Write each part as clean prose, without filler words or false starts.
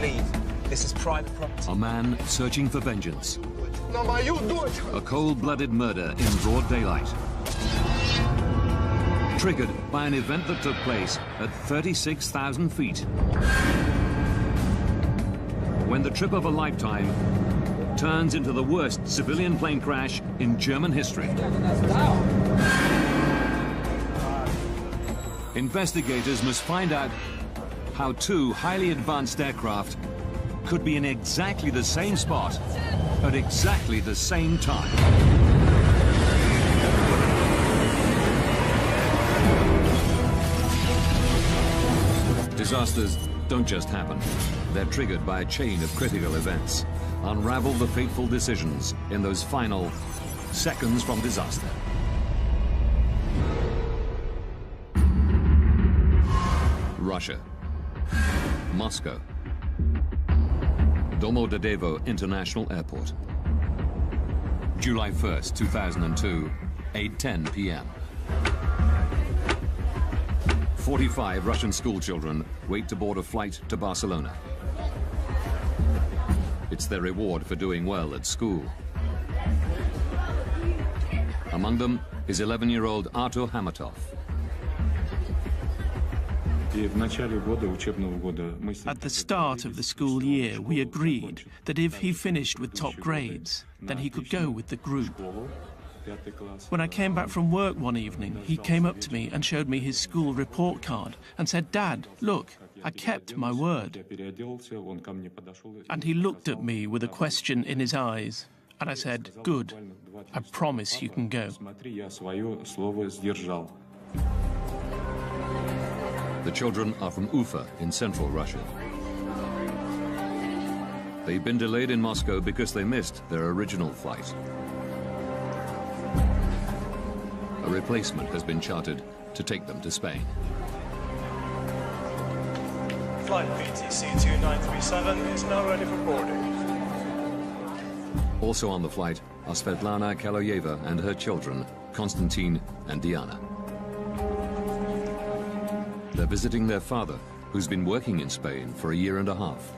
leave. This is private property. A man searching for vengeance. A cold-blooded murder in broad daylight. Triggered by an event that took place at 36,000 feet. When the trip of a lifetime turns into the worst civilian plane crash in German history. Investigators must find out how two highly advanced aircraft could be in exactly the same spot at exactly the same time. Disasters don't just happen. They're triggered by a chain of critical events. Unravel the fateful decisions in those final seconds from disaster. Russia. Moscow. Domodedovo International Airport. July 1st, 2002, 8:10 p.m. 45 Russian schoolchildren wait to board a flight to Barcelona. It's their reward for doing well at school. Among them is 11-year-old Artur Hamatov. At the start of the school year, we agreed that if he finished with top grades, then he could go with the group. When I came back from work one evening, he came up to me and showed me his school report card and said, "Dad, look, I kept my word." And he looked at me with a question in his eyes, and I said, "Good, I promise you can go." The children are from Ufa in central Russia. They've been delayed in Moscow because they missed their original flight. A replacement has been chartered to take them to Spain. Flight BTC 2937 is now ready for boarding. Also on the flight are Svetlana Kaloyeva and her children, Konstantin and Diana. They're visiting their father, who's been working in Spain for a year and a half.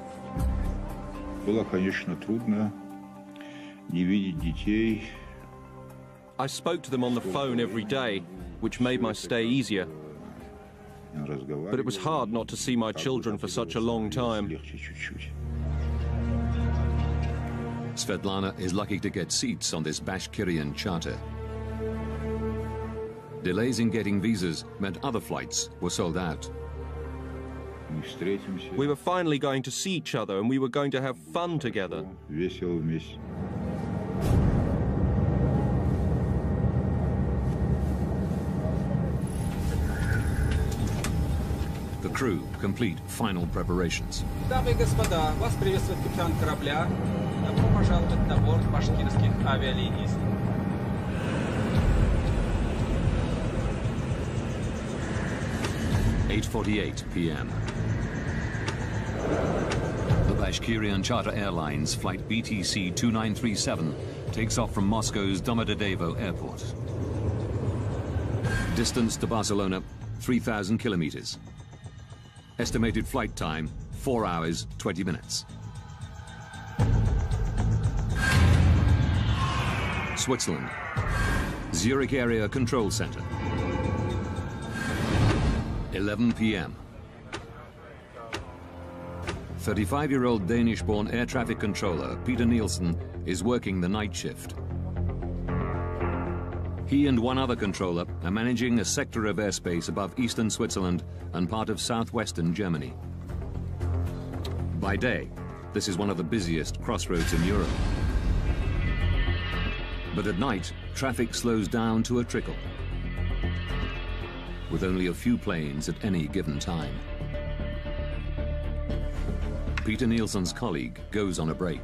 I spoke to them on the phone every day, which made my stay easier. But it was hard not to see my children for such a long time. Svetlana is lucky to get seats on this Bashkirian charter. Delays in getting visas meant other flights were sold out. We were finally going to see each other and we were going to have fun together. The crew complete final preparations. Дамы и господа, вас приветствует капитан корабля. Добро пожаловать на борт башкирских авиалиний. 8:48 p.m. The Bashkirian Charter Airlines Flight BTC 2937 takes off from Moscow's Domodedovo Airport. Distance to Barcelona, 3,000 kilometers. Estimated flight time, 4 hours, 20 minutes. Switzerland. Zurich Area Control Center. 11 p.m. 35-year-old Danish-born air traffic controller Peter Nielsen is working the night shift. He and one other controller are managing a sector of airspace above eastern Switzerland and part of southwestern Germany. By day, this is one of the busiest crossroads in Europe. But at night, traffic slows down to a trickle, with only a few planes at any given time. Peter Nielsen's colleague goes on a break.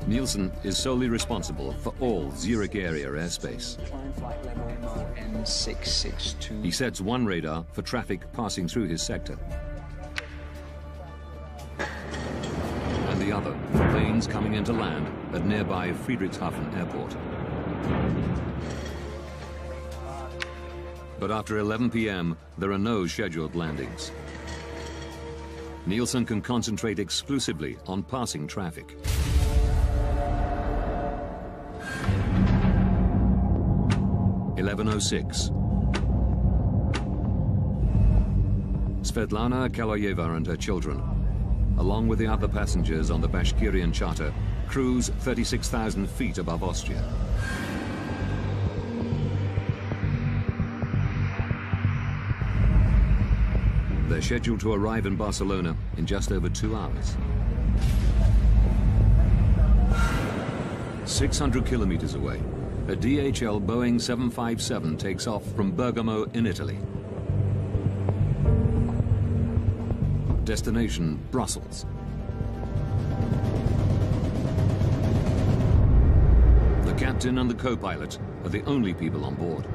Nielsen is solely responsible for all Zurich area airspace. He sets one radar for traffic passing through his sector, and the other for planes coming into land at nearby Friedrichshafen Airport. But after 11 p.m., there are no scheduled landings. Nielsen can concentrate exclusively on passing traffic. (11:06). Svetlana Kaloyeva and her children, along with the other passengers on the Bashkirian charter, cruise 36,000 feet above Austria. They're scheduled to arrive in Barcelona in just over 2 hours. 600 kilometers away, a DHL Boeing 757 takes off from Bergamo in Italy. Destination, Brussels. The captain and the co-pilot are the only people on board.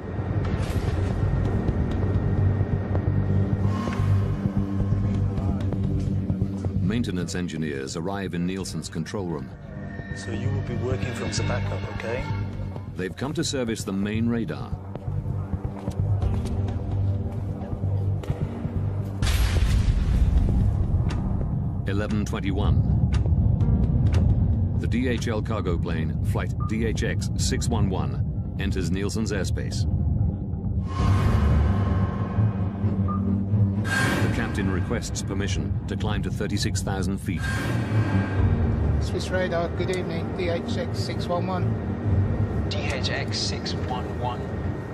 Maintenance engineers arrive in Nielsen's control room. So you will be working from the backup, okay? They've come to service the main radar. (11:21). The DHL cargo plane, flight DHX-611, enters Nielsen's airspace. The captain requests permission to climb to 36,000 feet. Swiss radar, good evening, DHX-611. DHX-611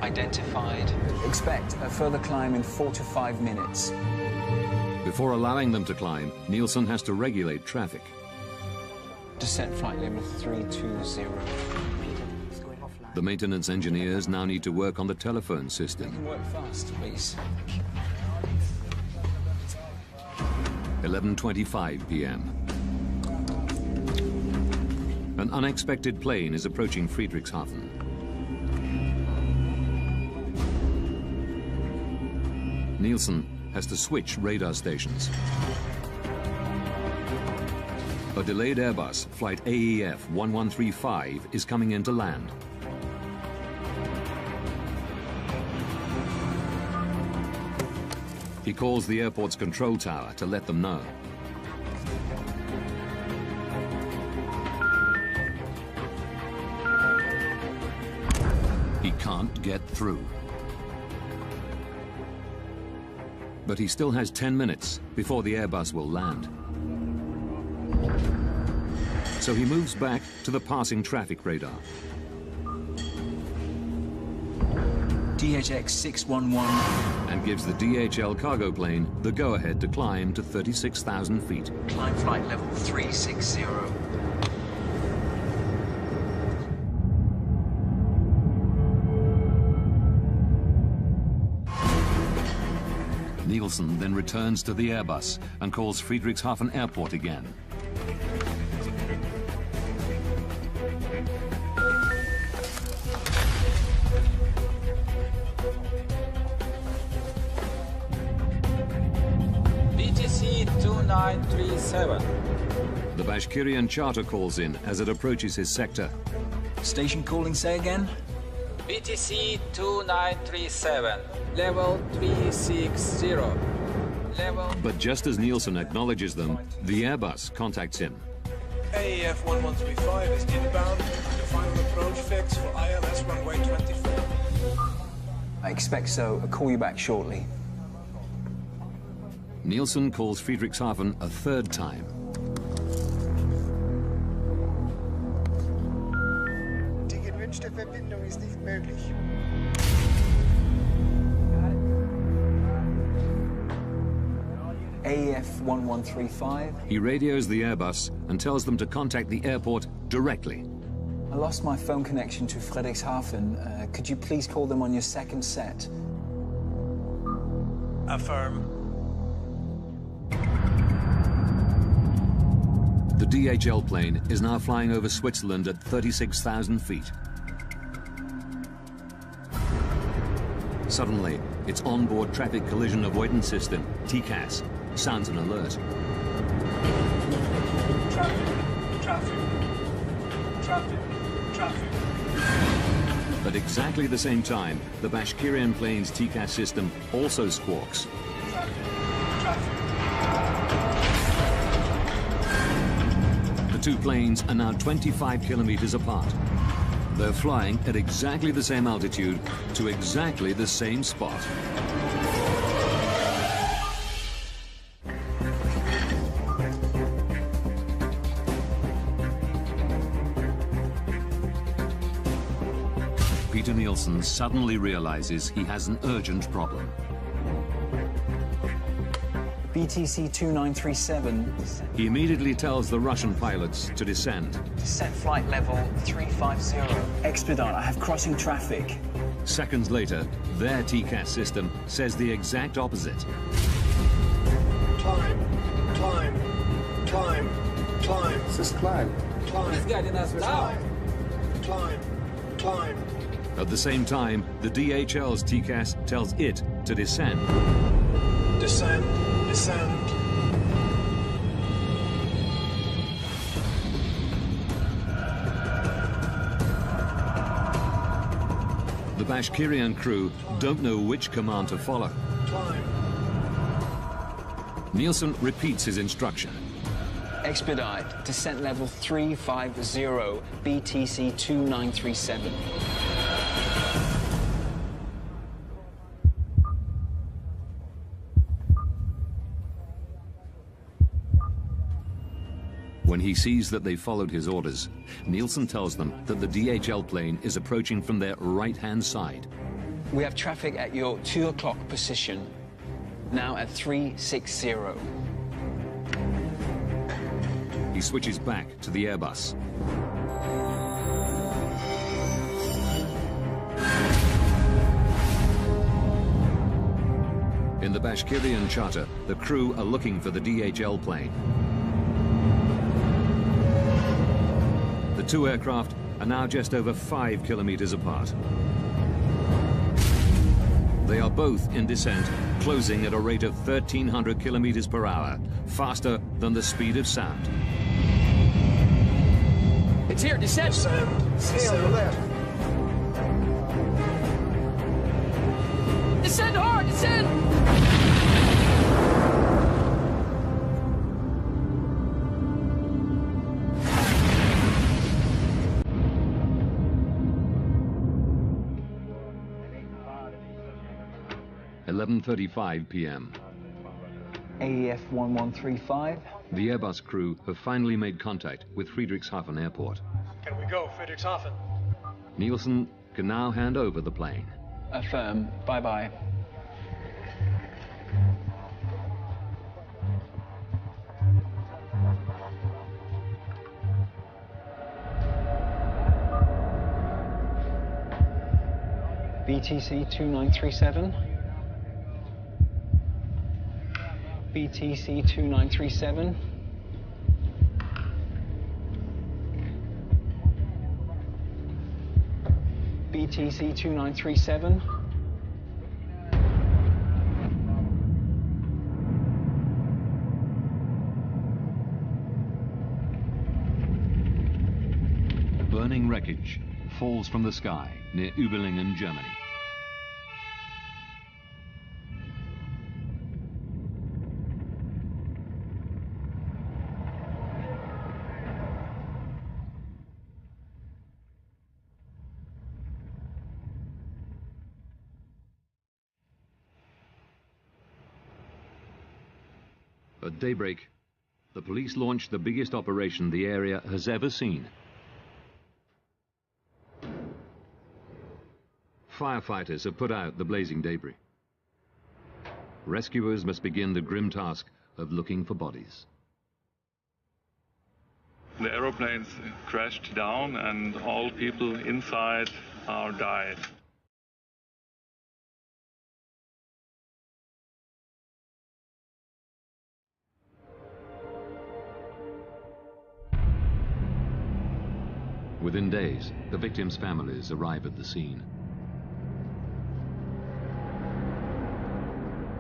identified. Expect a further climb in 4 to 5 minutes. Before allowing them to climb, Nielsen has to regulate traffic. Descent flight level 320. The maintenance engineers now need to work on the telephone system. You can work fast, please. 11:25 p.m. An unexpected plane is approaching Friedrichshafen. Nielsen has to switch radar stations. A delayed Airbus, flight AEF 1135, is coming in to land. He calls the airport's control tower to let them know. He can't get through. But he still has 10 minutes before the Airbus will land. So he moves back to the passing traffic radar. DHX-611. And gives the DHL cargo plane the go-ahead to climb to 36,000 feet. Climb flight level 360. Nielsen then returns to the Airbus and calls Friedrichshafen Airport again. BTC 2937. The Bashkirian charter calls in as it approaches his sector. Station calling, say again? BTC 2937. Level 360. Level... But just as Nielsen acknowledges them, the Airbus contacts him. AEF 1135 is inbound. The final approach fix for ILS runway 24. I expect so. I'll call you back shortly. Nielsen calls Friedrichshafen a third time. Die gewünschte Verbindung ist nicht möglich. AEF 1135. He radios the Airbus and tells them to contact the airport directly. I lost my phone connection to Friedrichshafen. Could you please call them on your second set? Affirm. The DHL plane is now flying over Switzerland at 36,000 feet. Suddenly, its onboard traffic collision avoidance system, TCAS, sounds an alert. Traffic. At exactly the same time, the Bashkirian plane's TCAS system also squawks. Traffic. two planes are now 25 kilometers apart. They're flying at exactly the same altitude to exactly the same spot. Peter Nielsen suddenly realizes he has an urgent problem. BTC 2937. He immediately tells the Russian pilots to descend. Set flight level 350. Expedite, I have crossing traffic. Seconds later, their TCAS system says the exact opposite. Climb, climb, climb, climb. This is climb. Climb, climb, climb, climb. At the same time, the DHL's TCAS tells it to descend. Descend, descend. The Bashkirian crew don't know which command to follow. Climb. Nielsen repeats his instruction. Expedite, descent level 350, BTC 2937. When he sees that they followed his orders, Nielsen tells them that the DHL plane is approaching from their right-hand side. We have traffic at your 2 o'clock position, now at 360. He switches back to the Airbus. In the Bashkirian charter, the crew are looking for the DHL plane. The two aircraft are now just over 5 kilometers apart. They are both in descent, closing at a rate of 1,300 kilometers per hour, faster than the speed of sound. It's here, descend! Descend, Stay on the left. Descend hard, descend! 11:35 p.m. AEF 1135. The Airbus crew have finally made contact with Friedrichshafen Airport. Can we go, Friedrichshafen? Nielsen can now hand over the plane. Affirm, bye-bye. BTC 2937. BTC 2937. BTC 2937. Burning wreckage falls from the sky near Uberlingen, Germany. At daybreak, the police launched the biggest operation the area has ever seen. Firefighters have put out the blazing debris. Rescuers must begin the grim task of looking for bodies. The aeroplanes crashed down and all people inside are died. Within days, the victims' families arrive at the scene.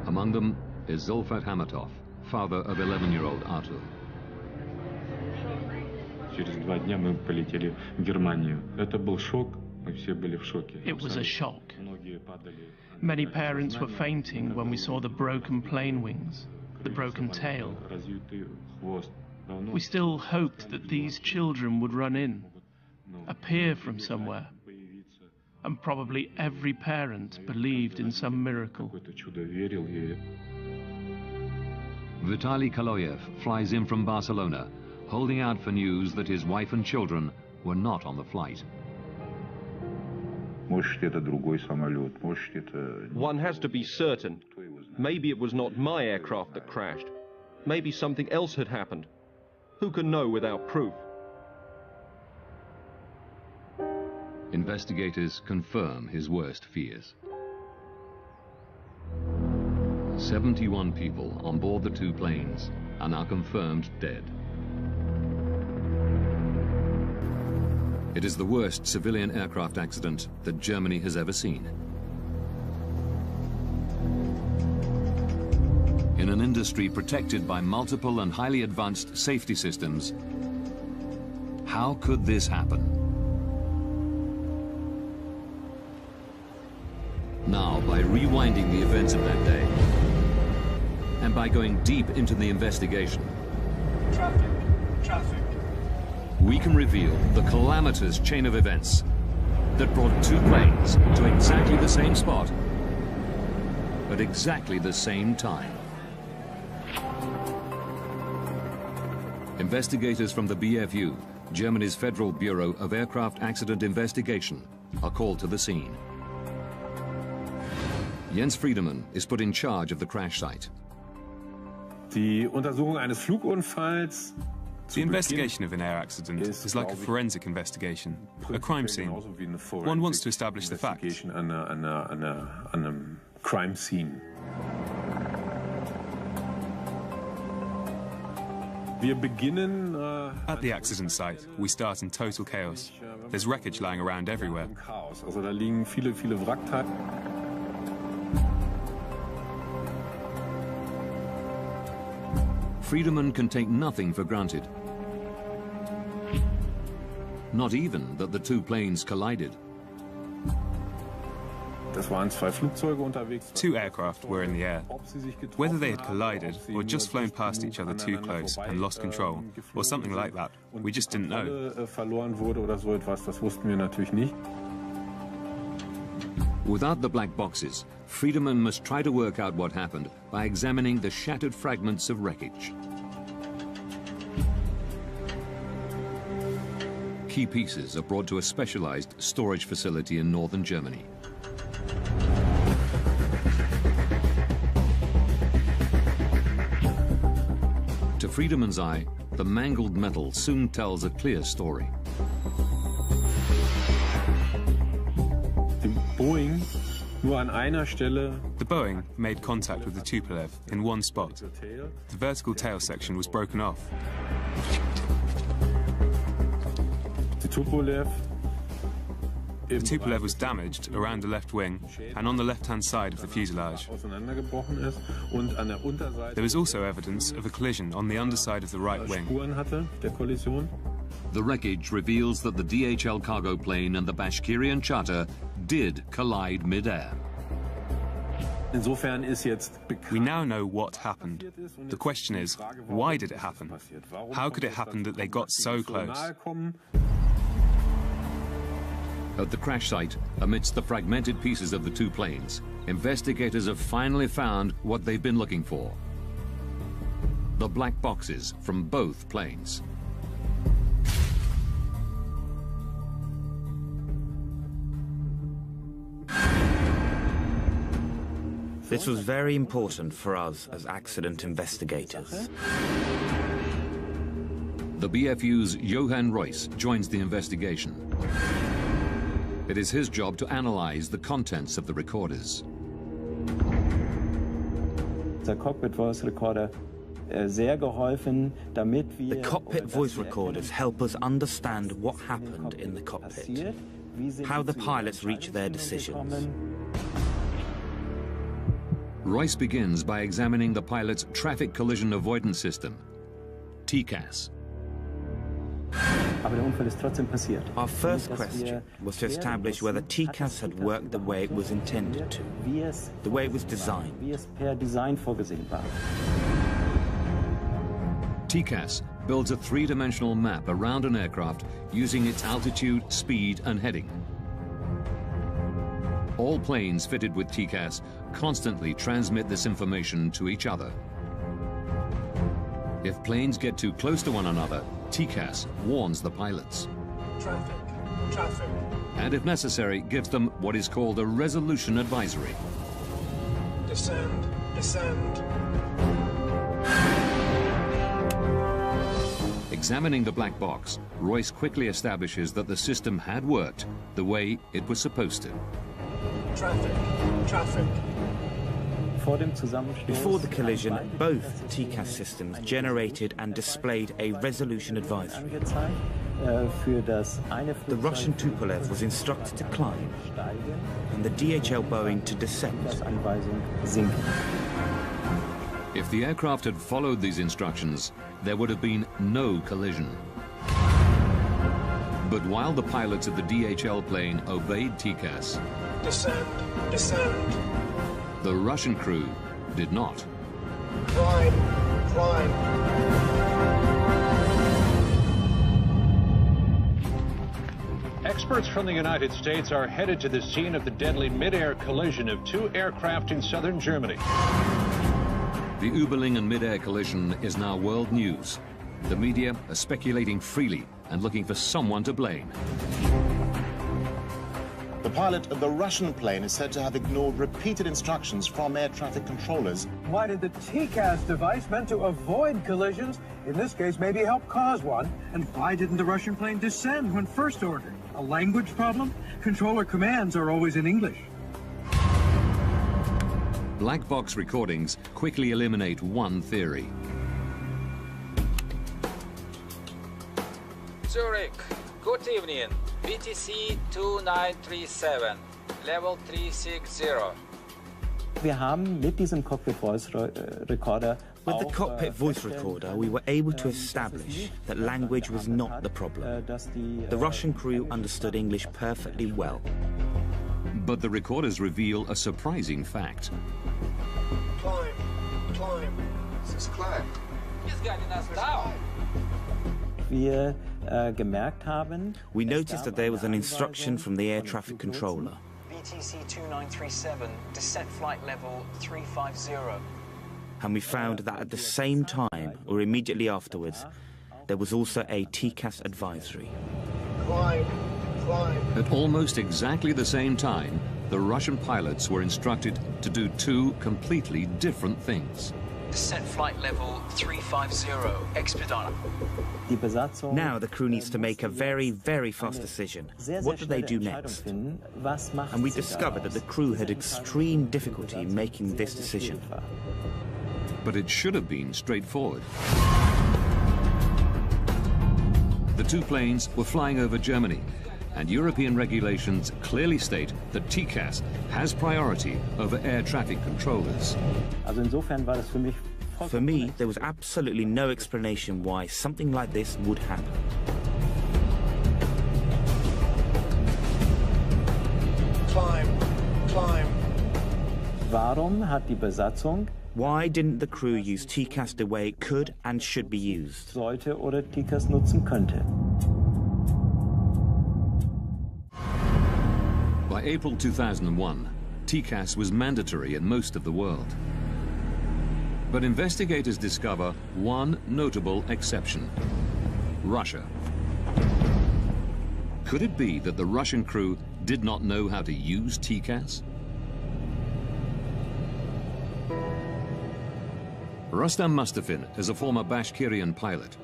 Among them is Zulfat Hamatov, father of 11-year-old Artur. Через 2 дня мы полетели в Германию. Это был шок, мы все были в шоке. It was a shock. Many parents were fainting when we saw the broken plane wings, the broken tail. Развитый хвост. We still hoped that these children would run in, appear from somewhere, and probably every parent believed in some miracle. Vitaly Kaloyev flies in from Barcelona, holding out for news that his wife and children were not on the flight. One has to be certain. Maybe it was not my aircraft that crashed. Maybe something else had happened. Who can know without proof? Investigators confirm his worst fears. 71 people on board the two planes are now confirmed dead. It is the worst civilian aircraft accident that Germany has ever seen. In an industry protected by multiple and highly advanced safety systems, how could this happen? Now, by rewinding the events of that day, and by going deep into the investigation, Traffic. we can reveal the calamitous chain of events that brought two planes to exactly the same spot at exactly the same time. Investigators from the BFU, Germany's Federal Bureau of Aircraft Accident Investigation, are called to the scene. Jens Friedemann is put in charge of the crash site. Die Untersuchung eines Flugunfalls. The investigation of an air accident is like a forensic investigation, a crime scene. One wants to establish the facts. Crime scene. At the accident site, we start in total chaos. There's wreckage lying around everywhere. Also da liegen viele Wrackteile. Friedemann can take nothing for granted. Not even that the two planes collided. Two aircraft were in the air. Whether they had collided or just flown past each other too close and lost control, or something like that, we just didn't know. Without the black boxes, Friedemann must try to work out what happened by examining the shattered fragments of wreckage. Key pieces are brought to a specialized storage facility in northern Germany. To Friedemann's eye, the mangled metal soon tells a clear story. The Boeing made contact with the Tupolev in one spot. The vertical tail section was broken off. The Tupolev was damaged around the left wing and on the left-hand side of the fuselage. There was also evidence of a collision on the underside of the right wing. The wreckage reveals that the DHL cargo plane and the Bashkirian charter did collide mid-air. We now know what happened. The question is, why did it happen? How could it happen that they got so close? At the crash site, amidst the fragmented pieces of the two planes, investigators have finally found what they've been looking for: the black boxes from both planes. This was very important for us as accident investigators. The BFU's Johann Reuss joins the investigation. It is his job to analyze the contents of the recorders. The cockpit voice recorders help us understand what happened in the cockpit, how the pilots reach their decisions. Reuss begins by examining the pilot's traffic collision avoidance system, TCAS. Our first question was to establish whether TCAS had worked the way it was intended to, the way it was designed. TCAS builds a three-dimensional map around an aircraft using its altitude, speed, and heading. All planes fitted with TCAS constantly transmit this information to each other. If planes get too close to one another, TCAS warns the pilots. Traffic, traffic. And if necessary, gives them what is called a resolution advisory. Descend, descend. Examining the black box, Royce quickly establishes that the system had worked the way it was supposed to. Traffic, traffic. Before the collision, both TCAS systems generated and displayed a resolution advisory. The Russian Tupolev was instructed to climb, and the DHL Boeing to descend. If the aircraft had followed these instructions, there would have been no collision. But while the pilots of the DHL plane obeyed TCAS, descend, descend. The Russian crew did not. Climb, climb. Experts from the United States are headed to the scene of the deadly mid-air collision of two aircraft in southern Germany. The uberlingen mid-air collision is now world news. The media are speculating freely and looking for someone to blame. The pilot of the Russian plane is said to have ignored repeated instructions from air traffic controllers. Why did the TCAS device meant to avoid collisions, in this case maybe help cause one? And why didn't the Russian plane descend when first ordered? A language problem? Controller commands are always in English. Black box recordings quickly eliminate one theory. Zurich, good evening. BTC 2937, level 360. With the cockpit voice recorder, we were able to establish that language was not the problem. The Russian crew understood English perfectly well. But the recorders reveal a surprising fact. Climb, climb. This is climb. He's getting us down. We noticed that there was an instruction from the air traffic controller. BTC 2937, descent flight level 350. And we found that at the same time, or immediately afterwards, there was also a TCAS advisory. Climb, climb. At almost exactly the same time, the Russian pilots were instructed to do two completely different things. Descent flight level 350, expedite. Now the crew needs to make a very, very fast decision. What do they do next? And we discovered that the crew had extreme difficulty making this decision. But it should have been straightforward. The two planes were flying over Germany, and European regulations clearly state that TCAS has priority over air traffic controllers. For me, there was absolutely no explanation why something like this would happen. Climb, climb. Why didn't the crew use TCAS the way it could and should be used? By April 2001, TCAS was mandatory in most of the world. But investigators discover one notable exception: Russia. Could it be that the Russian crew did not know how to use TCAS? Rustam Mustafin is a former Bashkirian pilot.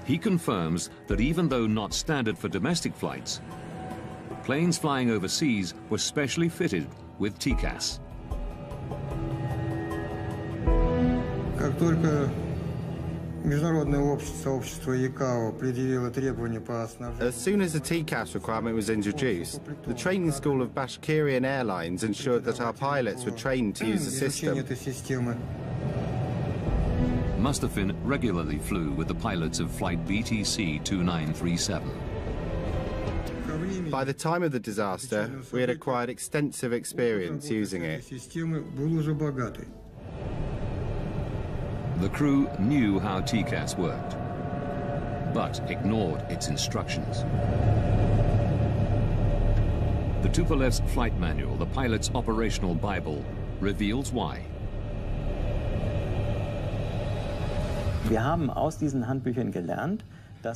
He confirms that even though not standard for domestic flights, planes flying overseas were specially fitted with TCAS. As soon as the TCAS requirement was introduced, the training school of Bashkirian Airlines ensured that our pilots were trained to use the system. Mustafin regularly flew with the pilots of flight BTC 2937. By the time of the disaster, we had acquired extensive experience using it. The crew knew how TCAS worked, but ignored its instructions. The Tupolev's flight manual, the pilot's operational Bible, reveals why. Wir haben aus diesen Handbüchern gelernt,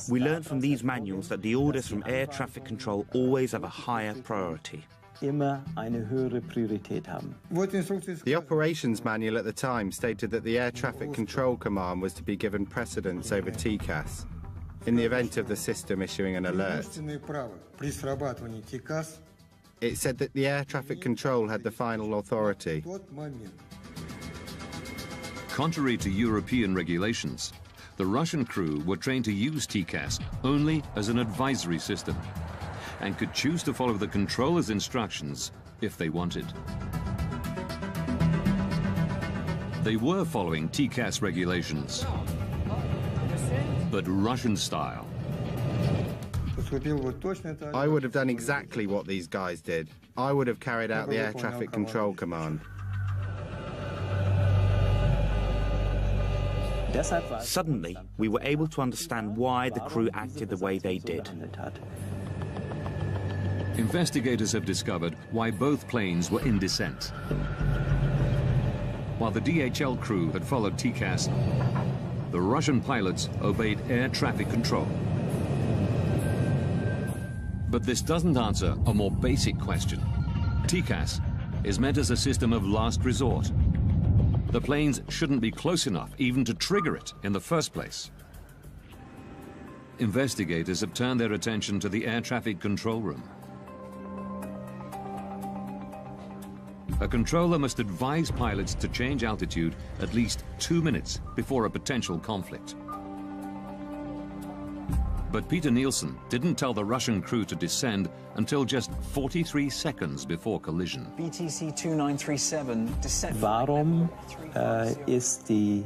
we learned from these manuals that the orders from air traffic control always have a higher priority. immer eine höhere Priorität haben. The operations manual at the time stated that the Air Traffic Control Command was to be given precedence over TCAS in the event of the system issuing an alert. It said that the air traffic control had the final authority. Contrary to European regulations, the Russian crew were trained to use TCAS only as an advisory system and could choose to follow the controller's instructions if they wanted. They were following TCAS regulations, but Russian style. I would have done exactly what these guys did. I would have carried out the air traffic control command. Suddenly, we were able to understand why the crew acted the way they did. Investigators have discovered why both planes were in descent. While the DHL crew had followed TCAS, the Russian pilots obeyed air traffic control. But this doesn't answer a more basic question. TCAS is meant as a system of last resort. The planes shouldn't be close enough even to trigger it in the first place. Investigators have turned their attention to the air traffic control room. A controller must advise pilots to change altitude at least 2 minutes before a potential conflict. But Peter Nielsen didn't tell the Russian crew to descend until just 43 seconds before collision. BTC 2937 descent. Warum ist die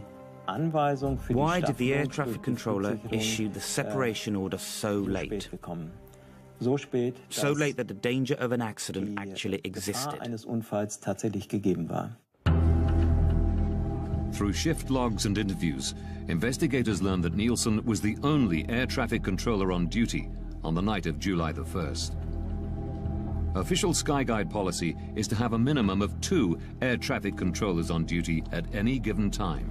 Anweisung für Why did the air traffic controller issue the separation order so late? So spät, so late that the danger of an accident actually existed. Eines Unfalls tatsächlich gegeben war. Through shift logs and interviews, investigators learned that Nielsen was the only air traffic controller on duty on the night of July the 1st. Official Skyguide policy is to have a minimum of 2 air traffic controllers on duty at any given time.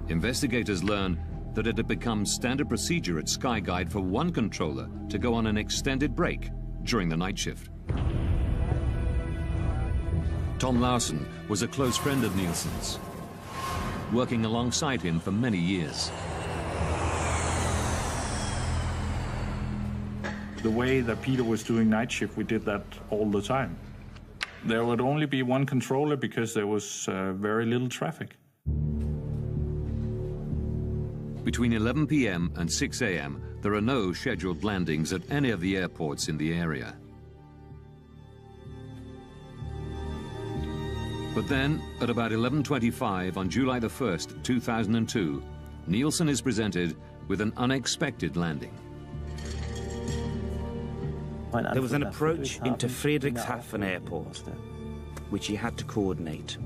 Investigators learned that it had become standard procedure at Skyguide for one controller to go on an extended break during the night shift. Tom Larsen was a close friend of Nielsen's, working alongside him for many years. The way that Peter was doing night shift, we did that all the time. There would only be one controller because there was very little traffic. Between 11 p.m. and 6 a.m., there are no scheduled landings at any of the airports in the area. But then, at about 11:25 on July the 1st, 2002, Nielsen is presented with an unexpected landing. There was an approach into Friedrichshafen Airport, which he had to coordinate.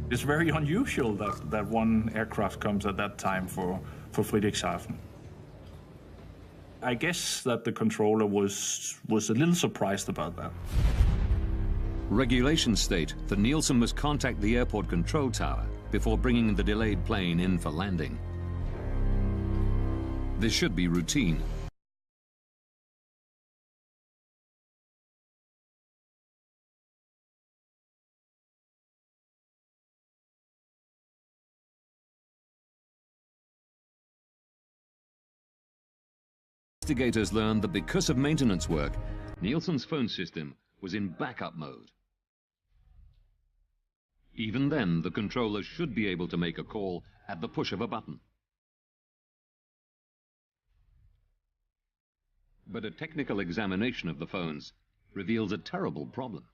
It's very unusual that one aircraft comes at that time for Friedrichshafen. I guess that the controller was a little surprised about that. Regulations state that Nielsen must contact the airport control tower before bringing the delayed plane in for landing. This should be routine. Investigators learned that because of maintenance work, Nielsen's phone system was in backup mode. Even then, the controller should be able to make a call at the push of a button. But a technical examination of the phones reveals a terrible problem.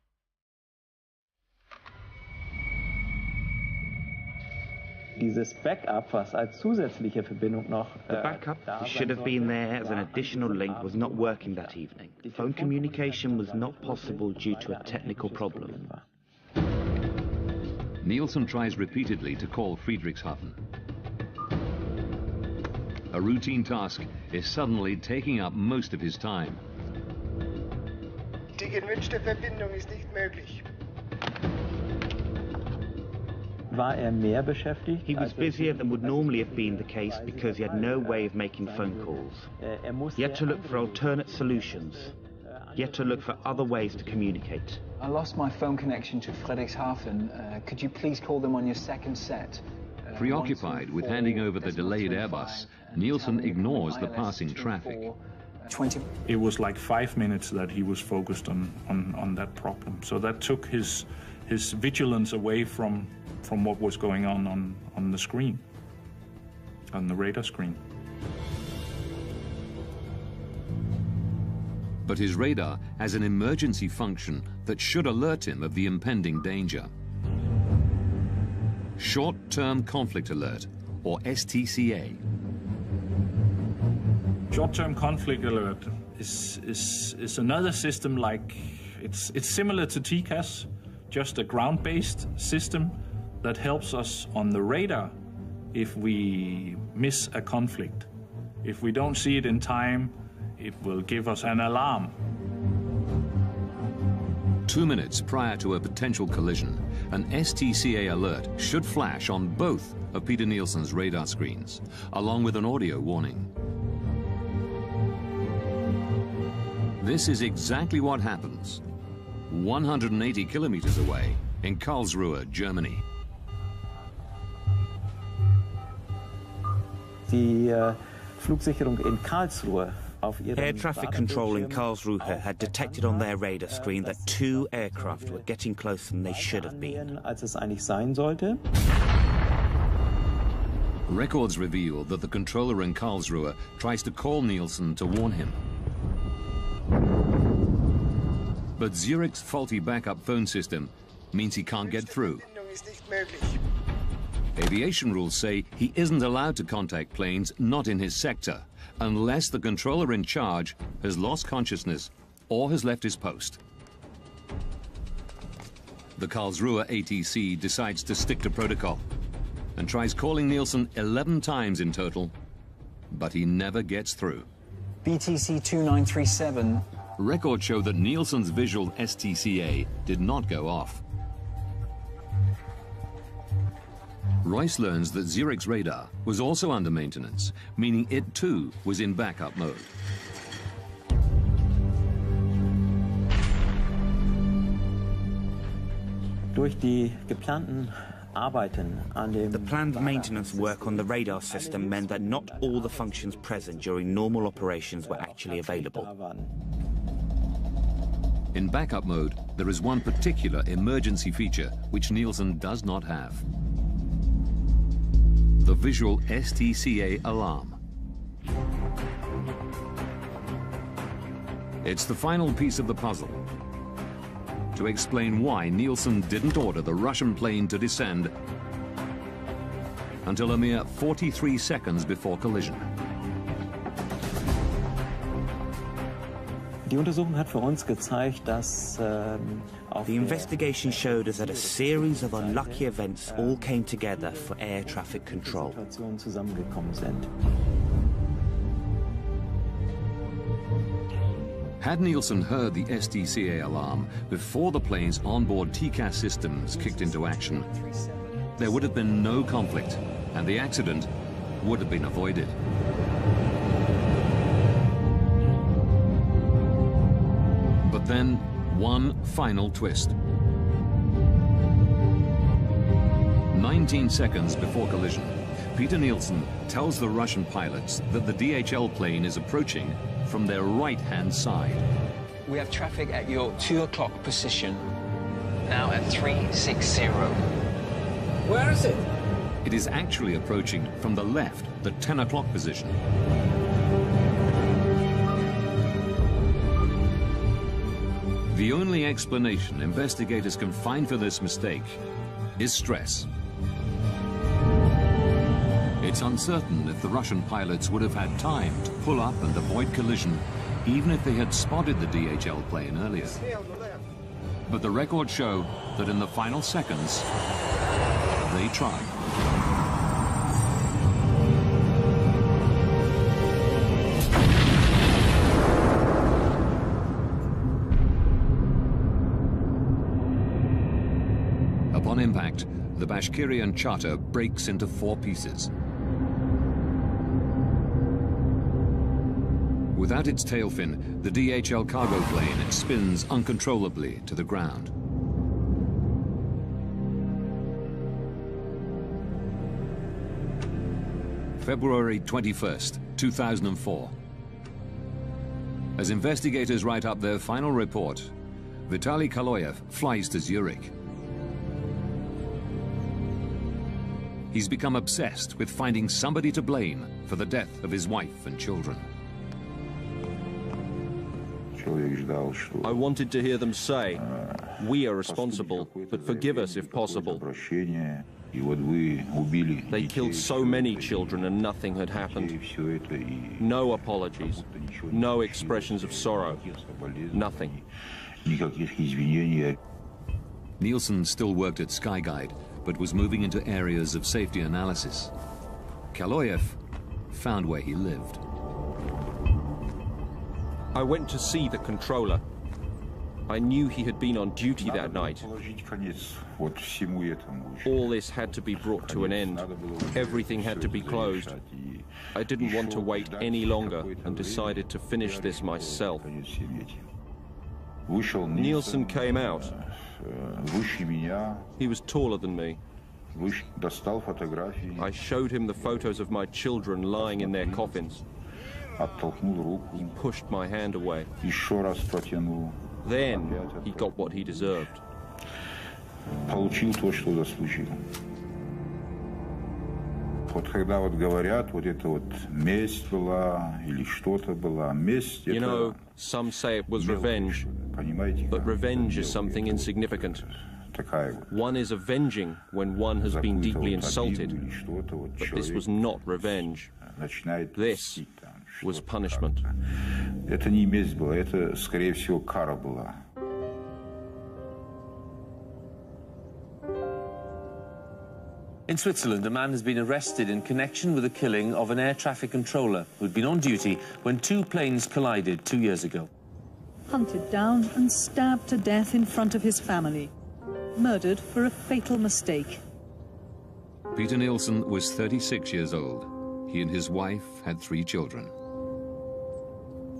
Dieses Backup, was als zusätzliche Verbindung noch the backup should have been there as an additional link was not working that evening. Phone communication was not possible due to a technical problem. Nielsen tries repeatedly to call Friedrichshafen. A routine task is suddenly taking up most of his time. Die gewünschte Verbindung ist nicht möglich. He was busier than would normally have been the case because he had no way of making phone calls. He had to look for alternate solutions. He had to look for other ways to communicate. I lost my phone connection to Friedrichshafen. Could you please call them on your second set? Preoccupied with handing over the delayed Airbus, Nielsen ignores the passing traffic. It was like 5 minutes that he was focused on that problem. So that took his vigilance away from what was going on the screen, on the radar screen. But his radar has an emergency function that should alert him of the impending danger. Short-Term Conflict Alert, or STCA. Short-term conflict alert is another system like, it's similar to TCAS, just a ground-based system that helps us on the radar if we miss a conflict. If we don't see it in time, it will give us an alarm. 2 minutes prior to a potential collision, an STCA alert should flash on both of Peter Nielsen's radar screens, along with an audio warning. This is exactly what happens 180 kilometers away in Karlsruhe, Germany. Flugsicherung in Karlsruhe. Air traffic control in Karlsruhe had detected on their radar screen that 2 aircraft were getting closer than they should have been. Records reveal that the controller in Karlsruhe tries to call Nielsen to warn him. But Zurich's faulty backup phone system means he can't get through. Aviation rules say he isn't allowed to contact planes not in his sector unless the controller in charge has lost consciousness or has left his post. The Karlsruhe ATC decides to stick to protocol and tries calling Nielsen 11 times in total, but he never gets through. BTC 2937. Records show that Nielsen's visual STCA did not go off. Royce learns that Zurich's radar was also under maintenance, meaning it too was in backup mode. The planned maintenance work on the radar system meant that not all the functions present during normal operations were actually available. In backup mode, there is one particular emergency feature which Nielsen does not have. The visual STCA alarm. It's the final piece of the puzzle to explain why Nielsen didn't order the Russian plane to descend until a mere 43 seconds before collision. The investigation showed us that a series of unlucky events all came together for air traffic control. Had Nielsen heard the STCA alarm before the plane's onboard TCAS systems kicked into action, there would have been no conflict, and the accident would have been avoided. But then, one final twist. 19 seconds before collision, Peter Nielsen tells the Russian pilots that the DHL plane is approaching from their right-hand side. We have traffic at your 2 o'clock position, now at 360. Where is it? It is actually approaching from the left, the 10 o'clock position. The only explanation investigators can find for this mistake is stress. It's uncertain if the Russian pilots would have had time to pull up and avoid collision, even if they had spotted the DHL plane earlier. But the records show that in the final seconds, they tried. Upon impact, the Bashkirian charter breaks into 4 pieces. Without its tail fin, the DHL cargo plane spins uncontrollably to the ground. February 21st, 2004. As investigators write up their final report, Vitaly Kaloyev flies to Zurich. He's become obsessed with finding somebody to blame for the death of his wife and children. I wanted to hear them say, "We are responsible, but forgive us if possible." They killed so many children and nothing had happened. No apologies, no expressions of sorrow, nothing. Nielsen still worked at Skyguide, but was moving into areas of safety analysis. Kaloyev found where he lived. I went to see the controller. I knew he had been on duty that night. All this had to be brought to an end. Everything had to be closed. I didn't want to wait any longer and decided to finish this myself. Nielsen came out. He was taller than me. I showed him the photos of my children lying in their coffins. He pushed my hand away. Then he got what he deserved. You know, some say it was revenge, but revenge is something insignificant. One is avenging when one has been deeply insulted, but this was not revenge. This was punishment. In Switzerland, a man has been arrested in connection with the killing of an air traffic controller who'd been on duty when 2 planes collided 2 years ago. Hunted down and stabbed to death in front of his family. Murdered for a fatal mistake. Peter Nielsen was 36 years old. He and his wife had 3 children.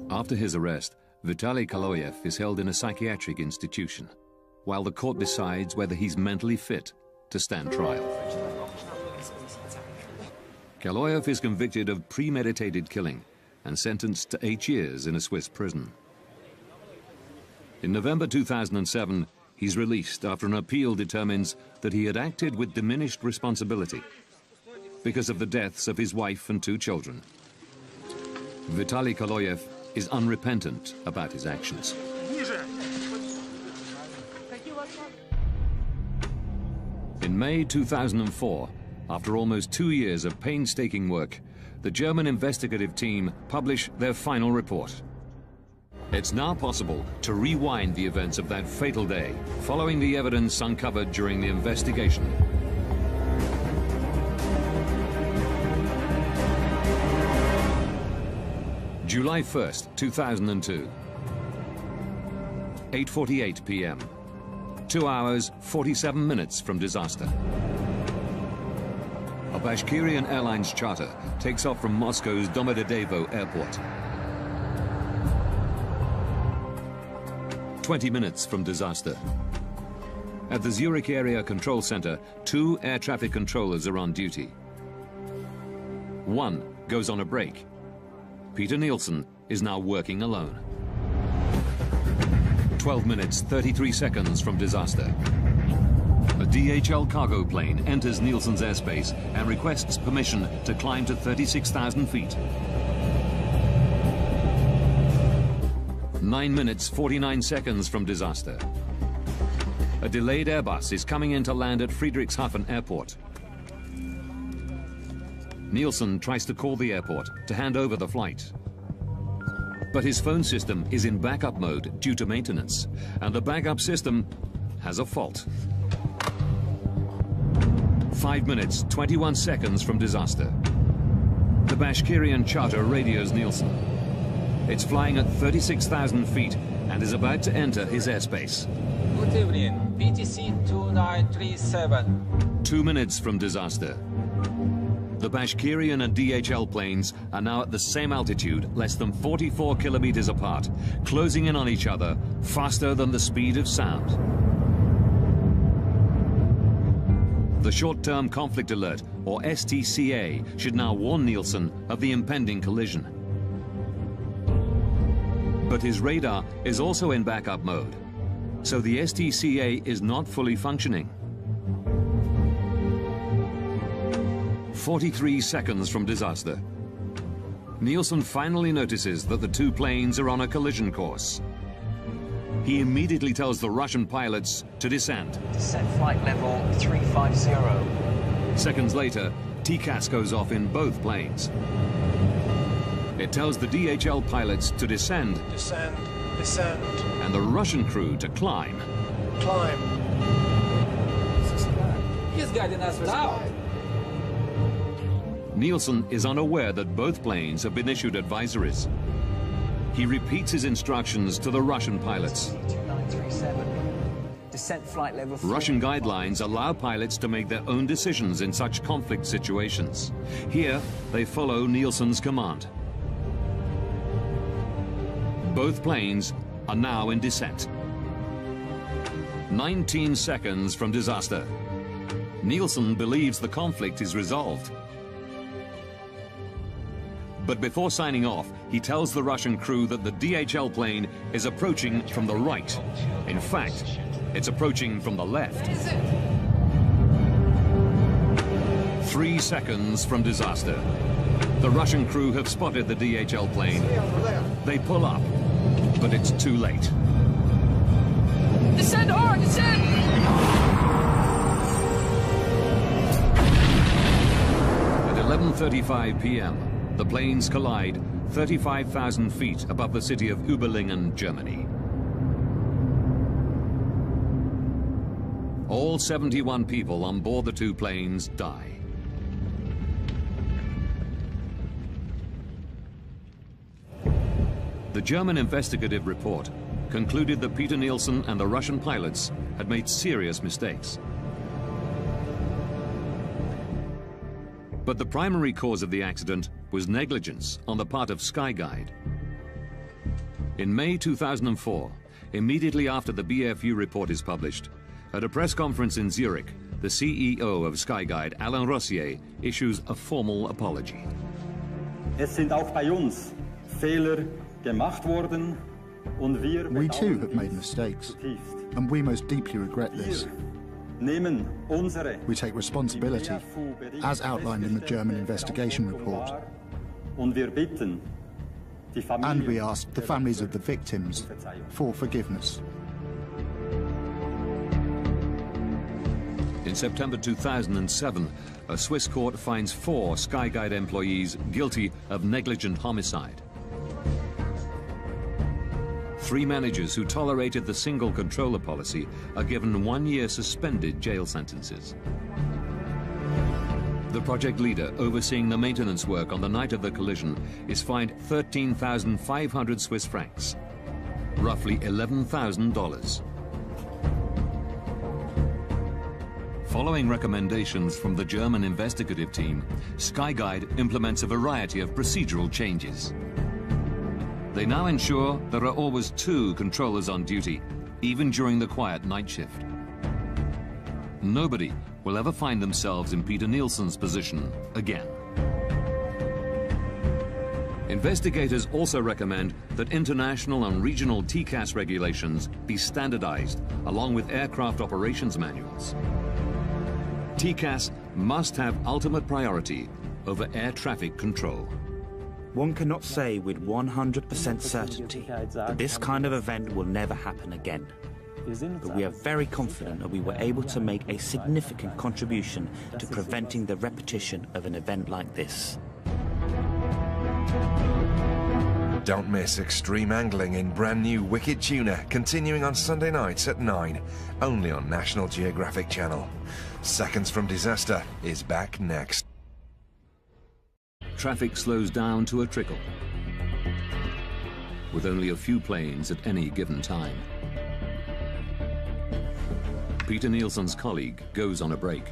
After his arrest, Vitaly Kaloyev is held in a psychiatric institution, while the court decides whether he's mentally fit to stand trial. Kaloyev is convicted of premeditated killing and sentenced to 8 years in a Swiss prison. In November 2007, he's released after an appeal determines that he had acted with diminished responsibility because of the deaths of his wife and 2 children. Vitaly Kaloyev is unrepentant about his actions. In May 2004, after almost 2 years of painstaking work, the German investigative team publish their final report. It's now possible to rewind the events of that fatal day, following the evidence uncovered during the investigation. July 1st, 2002. 8:48 p.m. 2 hours, 47 minutes from disaster. A Bashkirian Airlines charter takes off from Moscow's Domodedovo airport. 20 minutes from disaster. At the Zurich Area Control Center, 2 air traffic controllers are on duty. One goes on a break. Peter Nielsen is now working alone. 12 minutes, 33 seconds from disaster. A DHL cargo plane enters Nielsen's airspace and requests permission to climb to 36,000 feet. 9 minutes, 49 seconds from disaster. A delayed Airbus is coming in to land at Friedrichshafen Airport. Nielsen tries to call the airport to hand over the flight. But his phone system is in backup mode due to maintenance, and the backup system has a fault. 5 minutes, 21 seconds from disaster. The Bashkirian charter radios Nielsen. It's flying at 36,000 feet and is about to enter his airspace. Good evening, BTC 2937. 2 minutes from disaster. The Bashkirian and DHL planes are now at the same altitude, less than 44 kilometers apart, closing in on each other faster than the speed of sound. The Short-Term Conflict Alert, or STCA, should now warn Nielsen of the impending collision. But his radar is also in backup mode, so the STCA is not fully functioning. 43 seconds from disaster. Nielsen finally notices that the two planes are on a collision course. He immediately tells the Russian pilots to descend. Descent flight level 350. Seconds later, TCAS goes off in both planes. It tells the DHL pilots to descend. Descend, descend. And the Russian crew to climb. Climb. He's guiding us down. Nielsen is unaware that both planes have been issued advisories. He repeats his instructions to the Russian pilots. 2937. Descent flight level 3. Russian guidelines allow pilots to make their own decisions in such conflict situations. Here, they follow Nielsen's command. Both planes are now in descent. 19 seconds from disaster. Nielsen believes the conflict is resolved. But before signing off, he tells the Russian crew that the DHL plane is approaching from the right. In fact, it's approaching from the left. 3 seconds from disaster. The Russian crew have spotted the DHL plane. They pull up, but it's too late. Descend hard, descend! At 11:35 p.m., the planes collide 35,000 feet above the city of Uberlingen, Germany. All 71 people on board the two planes die. The German investigative report concluded that Peter Nielsen and the Russian pilots had made serious mistakes. But the primary cause of the accident was negligence on the part of Skyguide. In May 2004, immediately after the BFU report is published, at a press conference in Zurich, the CEO of Skyguide, Alain Rossier, issues a formal apology. Es sind auch bei uns Fehler gemacht worden und wir We too have made mistakes, and we most deeply regret this. We take responsibility, as outlined in the German investigation report. And we ask the families of the victims for forgiveness. In September 2007, a Swiss court finds 4 Skyguide employees guilty of negligent homicide. 3 managers who tolerated the single controller policy are given 1-year suspended jail sentences. The project leader overseeing the maintenance work on the night of the collision is fined 13,500 Swiss francs, roughly $11,000. Following recommendations from the German investigative team, Skyguide implements a variety of procedural changes. They now ensure there are always 2 controllers on duty, even during the quiet night shift. Nobody will ever find themselves in Peter Nielsen's position again. Investigators also recommend that international and regional TCAS regulations be standardized, along with aircraft operations manuals. TCAS must have ultimate priority over air traffic control. One cannot say with 100% certainty that this kind of event will never happen again. But we are very confident that we were able to make a significant contribution to preventing the repetition of an event like this. Don't miss extreme angling in brand new Wicked Tuna, continuing on Sunday nights at 9, only on National Geographic Channel. Seconds from Disaster is back next. Traffic slows down to a trickle, with only a few planes at any given time. Peter Nielsen's colleague goes on a break.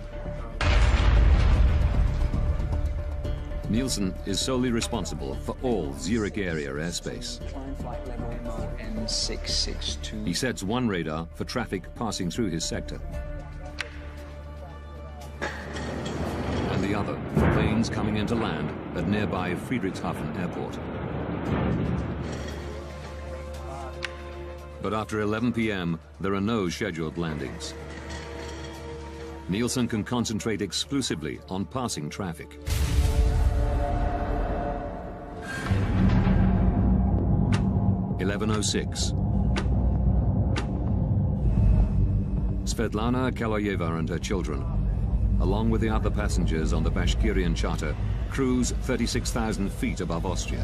Nielsen is solely responsible for all Zurich area airspace. He sets one radar for traffic passing through his sector, and the other for planes coming into land at nearby Friedrichshafen Airport. But after 11 p.m., there are no scheduled landings. Nielsen can concentrate exclusively on passing traffic. (11:06). Svetlana Kaloyeva and her children, along with the other passengers on the Bashkirian charter, cruise 36,000 feet above Austria.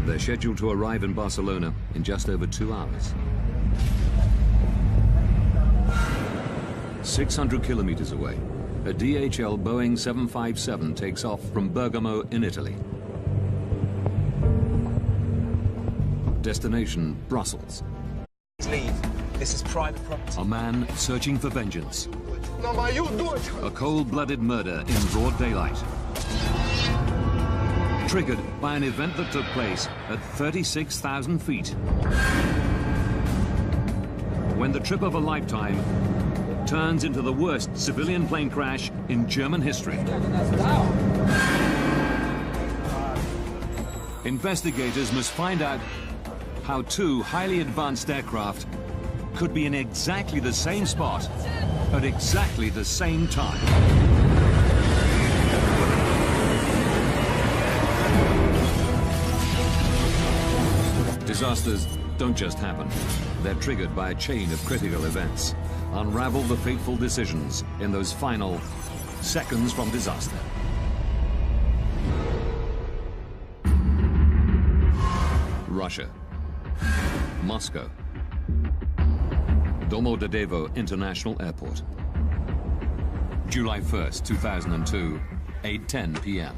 They're scheduled to arrive in Barcelona in just over 2 hours. 600 kilometers away, a DHL Boeing 757 takes off from Bergamo in Italy. Destination, Brussels. Leave. This is private property. A man searching for vengeance. No, you do it. A cold-blooded murder in broad daylight. Triggered by an event that took place at 36,000 feet. When the trip of a lifetime turns into the worst civilian plane crash in German history. Investigators must find out how two highly advanced aircraft could be in exactly the same spot at exactly the same time. Disasters don't just happen. They're triggered by a chain of critical events. Unravel the fateful decisions in those final seconds from disaster. Russia. Moscow. Domodedovo International Airport. July 1st, 2002, 8:10 p.m.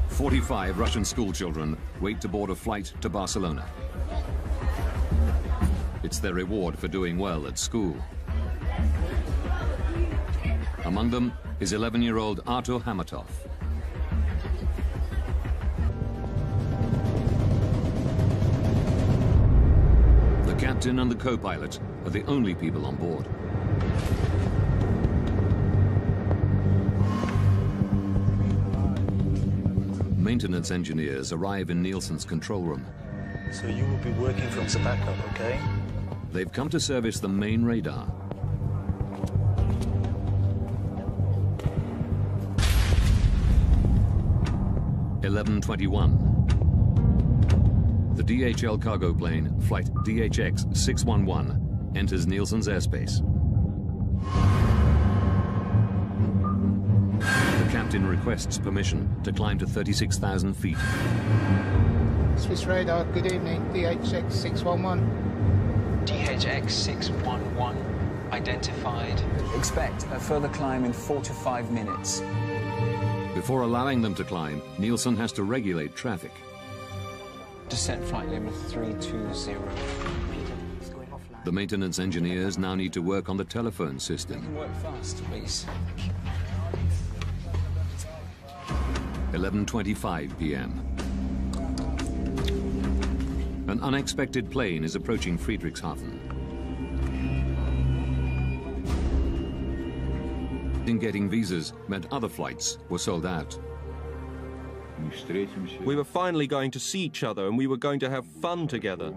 45 Russian schoolchildren wait to board a flight to Barcelona. It's their reward for doing well at school. Among them is 11-year-old Artur Hamatov. The captain and the co-pilot are the only people on board. Maintenance engineers arrive in Nielsen's control room. So you will be working from the backup, okay? They've come to service the main radar. (11:21). The DHL cargo plane, flight DHX 611, enters Nielsen's airspace. The captain requests permission to climb to 36,000 feet. Swiss radar, good evening, DHX 611. DHX 611 identified. Expect a further climb in 4 to 5 minutes. Before allowing them to climb, Nielsen has to regulate traffic. Descent flight level 320. The maintenance engineers now need to work on the telephone system. You can work fast, please. 11:25 p.m. An unexpected plane is approaching Friedrichshafen. Getting visas meant other flights were sold out. We were finally going to see each other and we were going to have fun together.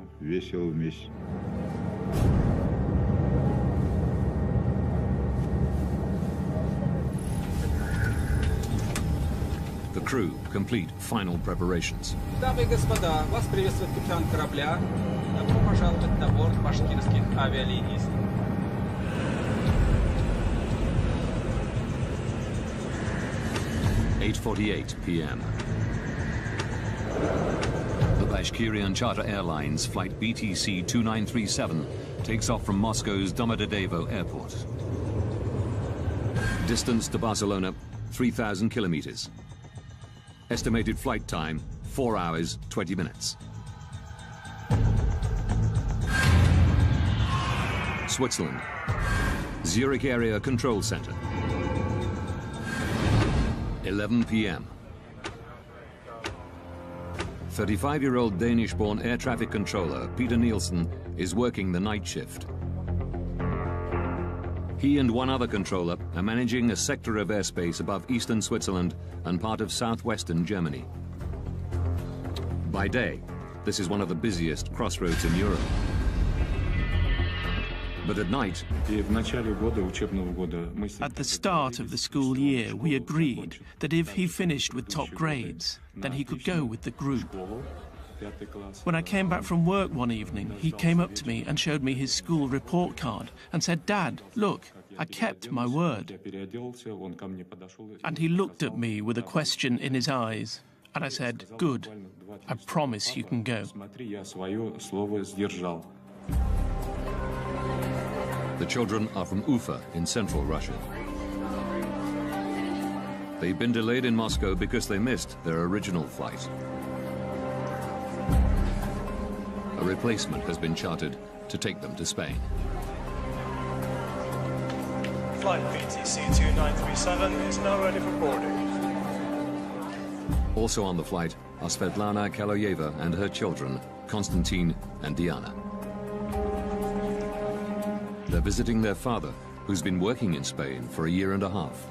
The crew complete final preparations. Дамы и господа, вас приветствует капитан корабля. Добро пожаловать на борт башкирских авиалиний. 8:48 p.m. The Bashkirian Charter Airlines Flight BTC 2937 takes off from Moscow's Domodedovo Airport. Distance to Barcelona, 3,000 kilometers. Estimated flight time, 4 hours, 20 minutes. Switzerland. Zurich Area Control Center. 11 p.m. 35-year-old Danish-born air traffic controller Peter Nielsen is working the night shift. He and one other controller are managing a sector of airspace above eastern Switzerland and part of southwestern Germany. By day, this is one of the busiest crossroads in Europe. But at night, at the start of the school year, we agreed that if he finished with top grades, then he could go with the group. When I came back from work one evening, he came up to me and showed me his school report card and said, "Dad, look, I kept my word." And he looked at me with a question in his eyes, and I said, "Good, I promise you can go." The children are from Ufa in central Russia. They've been delayed in Moscow because they missed their original flight. A replacement has been chartered to take them to Spain. Flight BTC 2937 is now ready for boarding. Also on the flight are Svetlana Kaloyeva and her children, Konstantin and Diana. They're visiting their father, who's been working in Spain for a year and a half.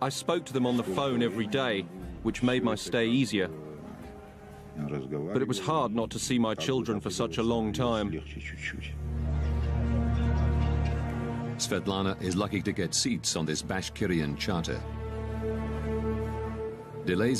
I spoke to them on the phone every day, which made my stay easier. But it was hard not to see my children for such a long time. Svetlana is lucky to get seats on this Bashkirian charter. Delays